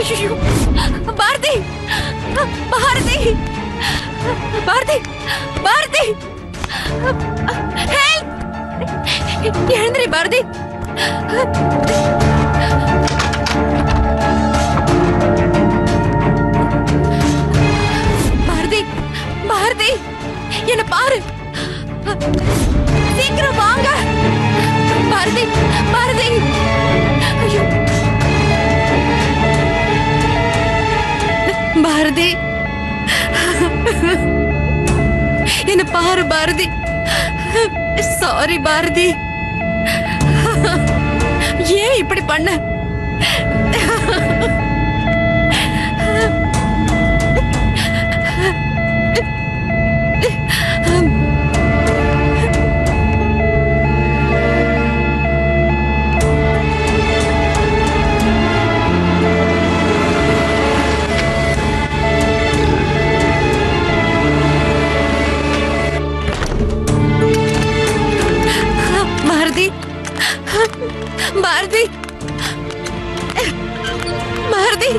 ஐயோ பாரதி பாரதி பாரதி பாரதி எழுந்திரி பாரதி பாரதி பாரதி என்ன பாரு சீக்கிரம் வாங்க பாரதி பாரதி ஐயோ பாரதி என்ன பாரு பாரதி சாரி பாரதி ஏன் இப்படி பண்ண பாரதி பாரதி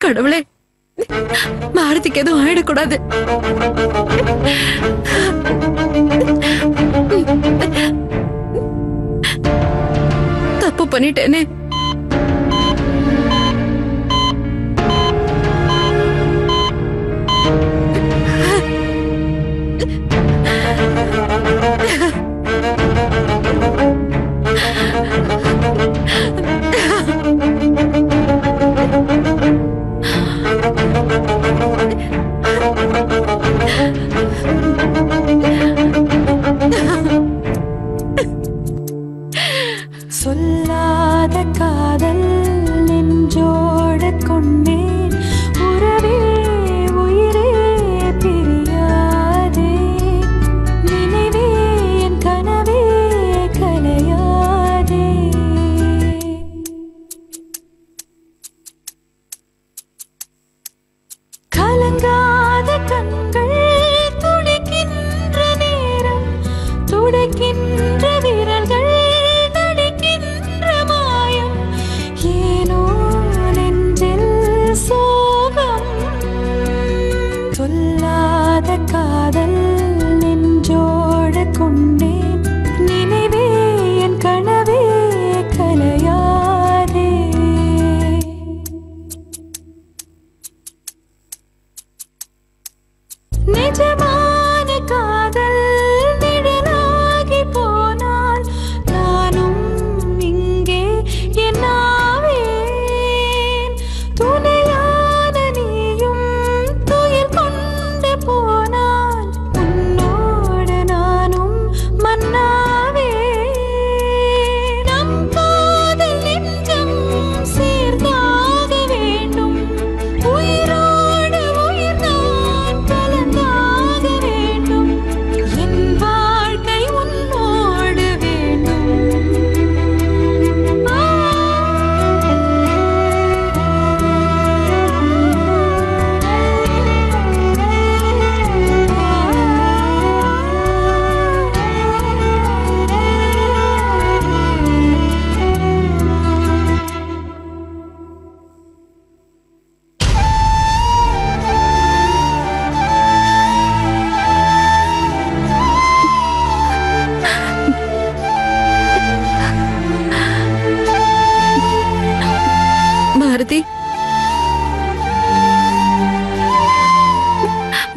கடவுளே பாரதிக்கு எதுவும் ஆயிடக்கூடாது தப்பு பண்ணிட்டேனே சொல்லாத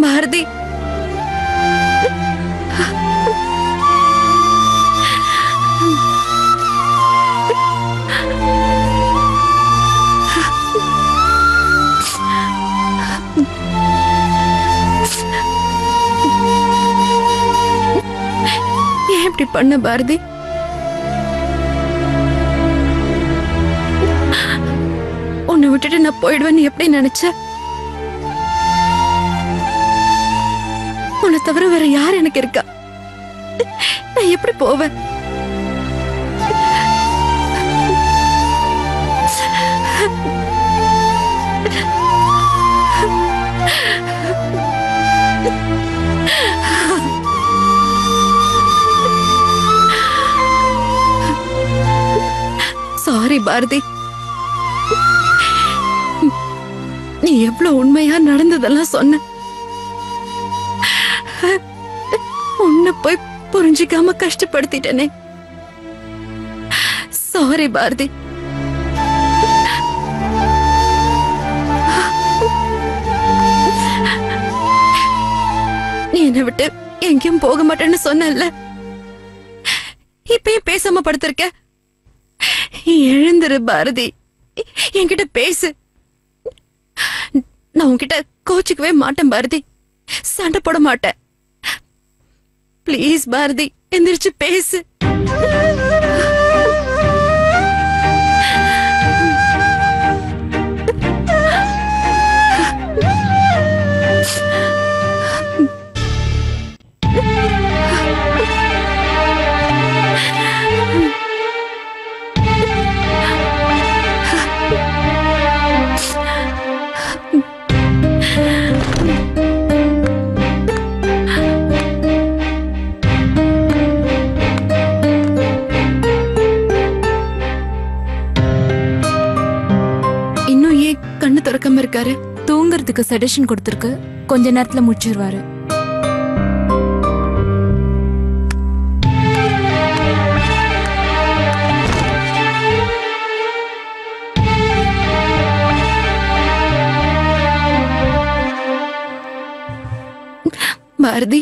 பாரதி, ஏன் இப்படி பண்ண பாரதி? உன்னை விட்டுட்டு நான் போயிடுவேன்னு எப்படி நினைச்ச? உன்னை தவிர வேற யார் எனக்கு இருக்கா? நான் எப்படி போவேன்? சாரி பாரதி, நீ எவ்வளவு உண்மையா நடந்ததெல்லாம் சொன்ன. உன்னை போய் புரிஞ்சிக்காம கஷ்டப்படுத்திட்டனே. சாரி பாரதி. நீ என்னை விட்டு எங்கேயும் போக மாட்டேன்னு சொன்னல, இப்பயும் பேசாம படுத்திருக்க. எழுந்துரு பாரதி, என்கிட்ட பேசு. நான் உன்கிட்ட கோச்சிக்கவே மாட்டேன் பாரதி, சண்டை போட மாட்டேன். பிளீஸ் பாரதி, எந்திரிச்சு பேசு. கண்ணு திறக்காம இருக்காரு. தூங்குறதுக்கு செடேஷன் கொடுத்திருக்கு, கொஞ்ச நேரத்துல முடிச்சிருவாரு. பாரதி,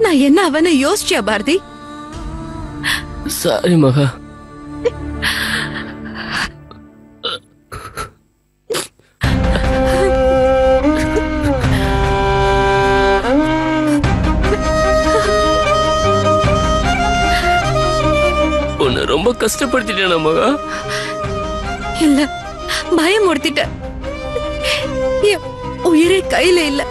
நான் என்ன அவனை யோசிச்சியா பாரதி? சாரி மகா. உன்னை ரொம்ப கஷ்டப்படுத்திட்டேனா மகா? இல்ல, பயமுறுத்திட்ட. உயிரே கையில இல்ல.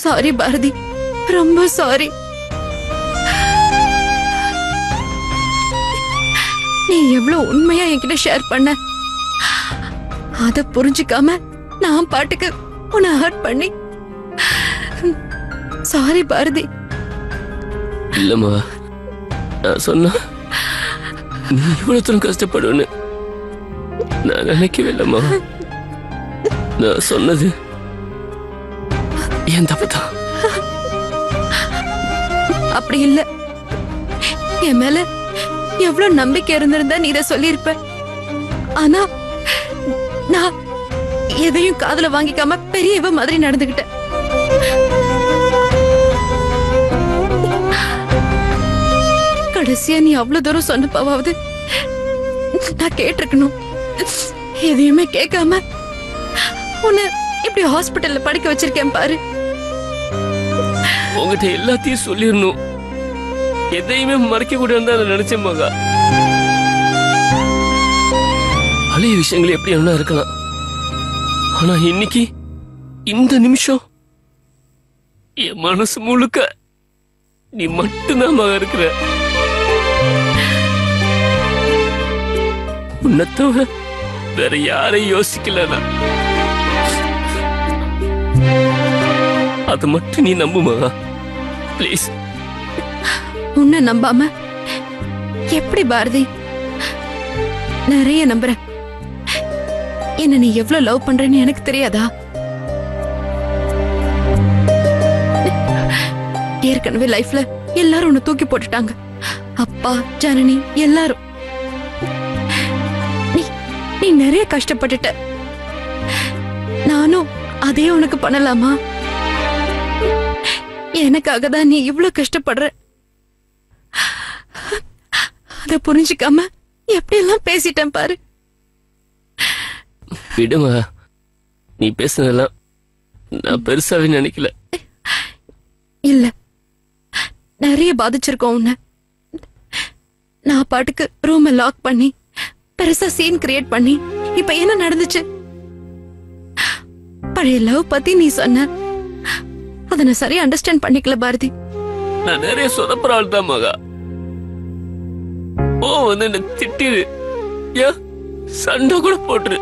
சாரி பாரதி, ரொம்ப சாரி. நீ எவ்வளவு உண்மையா என்கிட்ட ஷேர் பண்ண, அத புரிஞ்சுக்காம நான் பாட்டுக்கு உன்னை ஹர்ட் பண்ணி. சாரி பாரதி. இல்லம்மா, நான் சொன்னா நீ இவ்வளவு தூரம் கஷ்டப்படுவேன்னு நான் நினைக்கவே இல்லம்மா. நான் சொன்னது என் தப்புதான். அப்படி இல்ல, என் மேல எவ்வளவு நம்பிக்கை இருந்திருந்தா நீ இத சொல்லியிருப்ப. ஆனா நான் எதையும் காதுல வாங்கிக்காம பெரியவ மாதிரி நடந்துகிட்டேன். கடைசியா நீ அவ்வளவு தூரம் சொன்னப்பாவது நான் கேட்டிருக்கணும். எதையுமே கேட்காம உன்னை இப்படி ஹாஸ்பிட்டல்ல படிக்க வச்சிருக்கேன் பாரு. உங்ககிட்ட எல்லாத்தையும் சொல்லிடணும், எதையுமே மறைக்க கூடாதுன்னு தான் நினைச்சேன் மகா. பழைய விஷயங்கள் எப்படி வேணா இருக்கலாம், ஆனா இன்னைக்கு இந்த நிமிஷம் என் மனசு முழுக்க நீ மட்டும்தான் மகா இருக்கிற. உன்னை தவிர வேற யாரையும் யோசிக்கலனா அது மட்டும் நீ நம்பு மகா, பிளீஸ். உன்னை நம்பாம எப்படி பாரதி? நிறைய நம்புறேன். என்ன நீ எவ்வளவு லவ் பண்றேன்னு எனக்கு தெரியாதா? ஏற்கனவே லைஃப்ல எல்லாரும் உன்னை தூக்கி போட்டுட்டாங்க, அப்பா, ஜனனி, எல்லாரும். நீ நிறைய கஷ்டப்பட்டுட்ட, நானும் அதே உனக்கு பண்ணலாமா? எனக்காக தான் நீ இவ்வளவு கஷ்டப்படுற. அத புரிஞ்சுக்காம எப்படி எல்லாம் பேசிட்டேன் பாரு. விடுமா, நீ பேசுனதெல்லாம் நான் பெருசாவே நினைக்கல. இல்ல, நிறைய பாதிச்சிருக்கோம் உன்னை. நான் பாட்டுக்கு ரூமை லாக் பண்ணி பெருசா சீன் கிரியேட் பண்ணி இப்ப என்ன நடந்துச்சு? பழைய லவ் பத்தி நீ சொன்ன, அத நான் சரியா அண்டர்ஸ்டாண்ட் பண்ணிக்கல பாரதி. நான் நிறைய சொதப்புற ஆள் தான் மகா. ஓ வந்து என்ன திட்டிரு, சண்டை கூட போட்டுரு,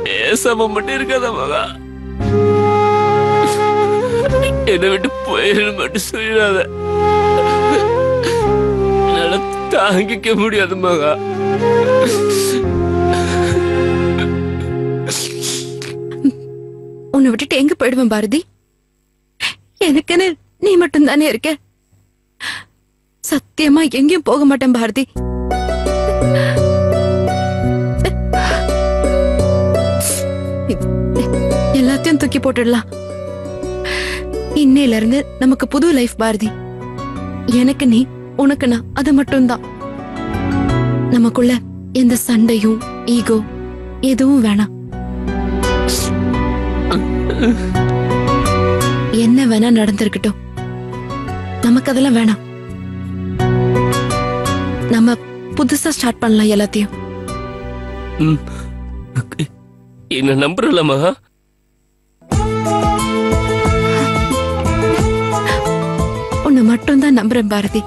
பேசாம மட்டும் இருக்காத மகா. என்னை விட்டு போயிரு மட்டும் சொல்லிடாத, என்னால தாங்கிக்க முடியாது மகா. உன்னை விட்டுட்டு எங்க போயிடுவேன் பாரதி? எனக்குன்னு நீ மட்டும் தானே இருக்க. சத்தியமா எங்கேயும் போக மாட்டேன் பாரதி. எல்லாத்தையும் தூக்கி போட்டுடலாம். இன்னையில இருந்து நமக்கு புது லைஃப் பாரதி. எனக்கு நீ, உனக்கு நான், அது மட்டும்தான். நமக்குள்ள எந்த சண்டையும் ஈகோ எதுவும் வேணாம். என்ன வேணா நடந்திருக்கட்டும், நமக்கு அதெல்லாம் வேணாம். நம்ம புதுசா ஸ்டார்ட் பண்ணலாம் எல்லாத்தையும். என்ன நம்புறல மகா? உன்னை மட்டும் தான் நம்புறேன் பாரதி.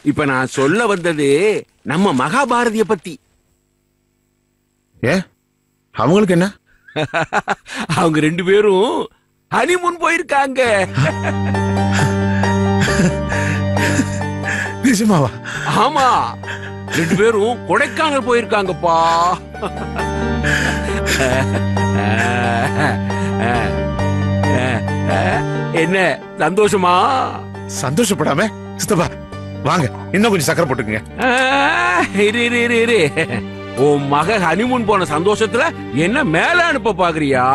இப்ப நான் சொல்ல வந்தது நம்ம மகாபாரதிய பத்தி. அவங்களுக்கு என்ன? அவங்க ரெண்டு பேரும் ஹனிமூன் போயிருக்காங்க. நிஜமாவா? ஆமா, 2 பேரும் கொடைக்கானல் போயிருக்காங்கப்பா. என்ன சந்தோஷமா? சந்தோஷப்படாம சித்தப்பா வாங்க, இன்னும் கொஞ்சம் சக்கரை போட்டுக்குங்க. இரு. உன் மக ஹனிமூன் போன சந்தோஷத்துல என்ன மேல அனுப்ப பாக்குறியா?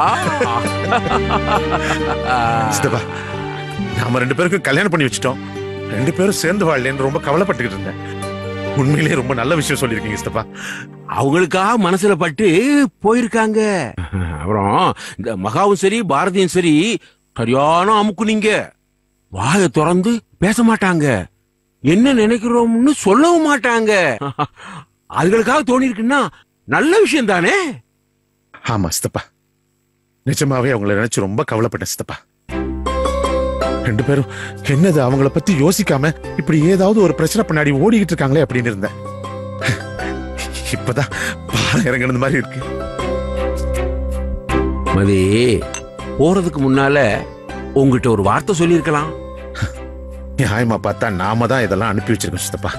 சித்தப்பா, நாம 2 பேருக்கும் கல்யாணம் பண்ணி வச்சுட்டோம். 2 பேரும் சேர்ந்து வாழலன்னு ரொம்ப கவலைப்பட்டுக்கிட்டு இருந்தேன். உண்மையிலேயே ரொம்ப நல்ல விஷயம் சொல்லியிருக்கீங்க சித்தப்பா. அவங்களுக்காக மனசுல பட்டு போயிருக்காங்க. அப்புறம் இந்த மகாவும் சரி பாரதியும் சரி சரியான அமுக்குனீங்க. வாயை திறந்து பேச மாட்டாங்க, என்ன நினைக்கிறோம்னு சொல்லவும் மாட்டாங்க. அதுகளுக்காக தோணி இருக்குன்னா நல்ல விஷயம் தானே? ஆமா சித்தப்பா, நிஜமாவே அவங்கள நினைச்சு ரொம்ப கவலைப்பட்டேன் சித்தப்பா. 2 பேரும் என்னது அவங்கள பத்தி யோசிக்காம இப்படி ஏதாவது ஒரு பிரச்சனை பின்னாடி ஓடிக்கிட்டு இருக்காங்களே அப்படின்னு இருந்தேன். இப்பதான் பாலம் இறங்கினது மாதிரி இருக்கு. மதி, போறதுக்கு முன்னால உங்ககிட்ட ஒரு வார்த்தை சொல்லியிருக்கலாம். நியாயமா பார்த்தா நாம தான் இதெல்லாம் அனுப்பி வச்சிருக்கோம் சித்தப்பா.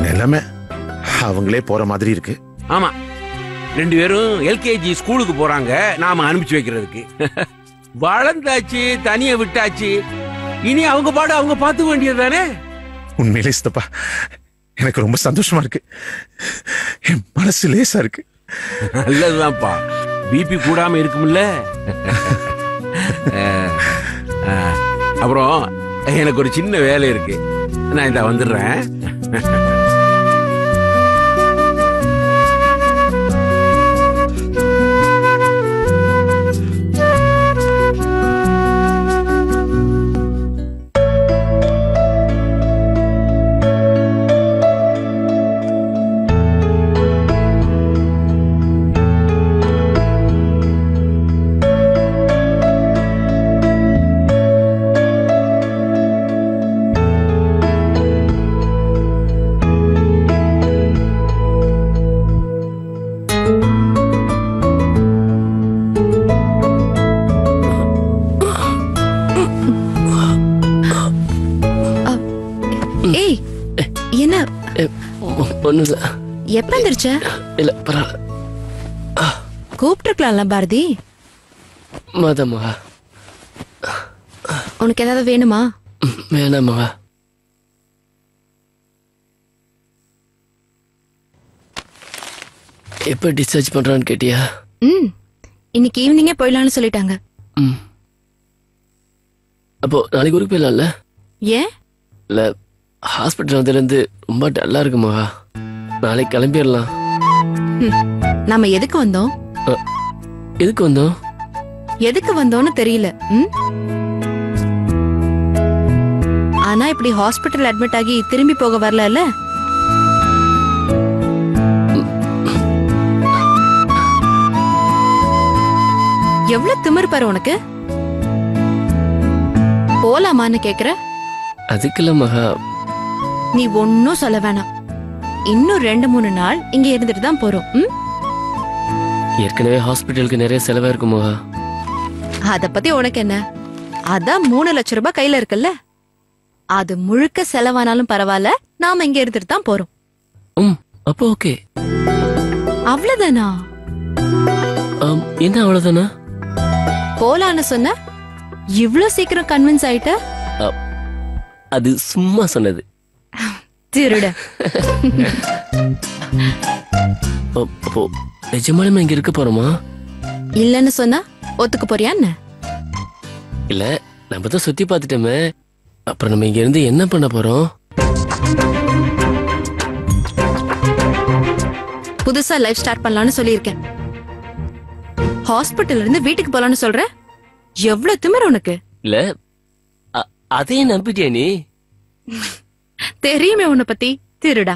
நிலைமை அவங்களே போற மாதிரி இருக்கு. ஆமா, 2 பேரும் எல்கேஜி ஸ்கூலுக்கு போறாங்க, நாம அனுப்பிச்சு வைக்கிறதுக்கு. வளர்ந்தாச்சு, தனியா விட்டாச்சு, இனி அவங்க பாடு அவங்க பார்த்து வேண்டியது தானே? உண்மையிலே சித்தப்பா, எனக்கு ரொம்ப சந்தோஷமா இருக்கு. என் மனசு லேசா இருக்கு. நல்லதுதான்ப்பா, பிபி கூடாம இருக்கும்ல. அப்புறம் எனக்கு ஒரு சின்ன வேலை இருக்கு, நான் இந்த வந்துடுறேன். எப்ப எந்திரிச்ச? இல்ல பரவாயில்ல. கூப்பிட்டுருக்கலாம்ல பாரதி. மதமா உனக்கு ஏதாவது வேணுமா? வேணாமா. எப்ப டிஸ்சார்ஜ் பண்றான்னு கேட்டியா? இன்னைக்கு ஈவினிங்கே போயிடலான்னு சொல்லிட்டாங்க. அப்போ நாளைக்கு ஊருக்கு போயிடலாம்ல? ஏன்? இல்ல, ஹாஸ்பிட்டல் வந்ததுல இருந்து ரொம்ப டல்லா இருக்குமா, நாளைக்கு கிளம்பிடலாம். நாம எதுக்கு வந்தோம்? எதுக்கு வந்தோம்? எதுக்கு வந்தோம்னு தெரியல. ஆனா இப்படி ஹாஸ்பிட்டல் அட்மிட் ஆகி திரும்பி போக வரல. எவ்வளவு திமிரு பாரு உனக்கு. போலாமான்னு கேக்குற? அதுக்குல மகா, நீ ஒன்னும் சொல்ல வேணாம். இன்னும் 2-3 நாள் இங்க இருந்துட்டு தான் போறோம். ஏற்கனவே ஹாஸ்பிட்டலுக்கு நிறைய செலவா இருக்குமா. அத பத்தி உனக்கு என்ன? அதான் 3 லட்சம் ரூபாய் கையில இருக்குல்ல, அது முழுக்க செலவானாலும் பரவாயில்ல, நாம இங்க இருந்துட்டு தான் போறோம். அப்போ ஓகே. அவ்வளவுதானா? என்ன அவ்வளவுதானா? போலான்னு சொன்ன, இவ்ளோ சீக்கிரம் கன்வின்ஸ் ஆயிட்ட? அது சும்மா சொன்னது. திருட. அப்போ நிஜமாலுமே இங்க இருக்க போறோமா? இல்லன்னு சொன்னா ஒத்துக்க போறியா என்ன? இல்ல, நம்ம தான் சுத்தி பார்த்துட்டோமே, அப்புறம் நம்ம இங்க இருந்து என்ன பண்ண போறோம்? புதுசா லைஃப் ஸ்டார்ட் பண்ணலாம்னு சொல்லியிருக்கேன். ஹாஸ்பிட்டல்ல இருந்து வீட்டுக்கு போலான்னு சொல்ற? எவ்வளவு திமிரு உனக்கு. இல்ல, அதையும் நம்பிட்டியா நீ? தெரியுமே உன்னை பத்தி, திருடா.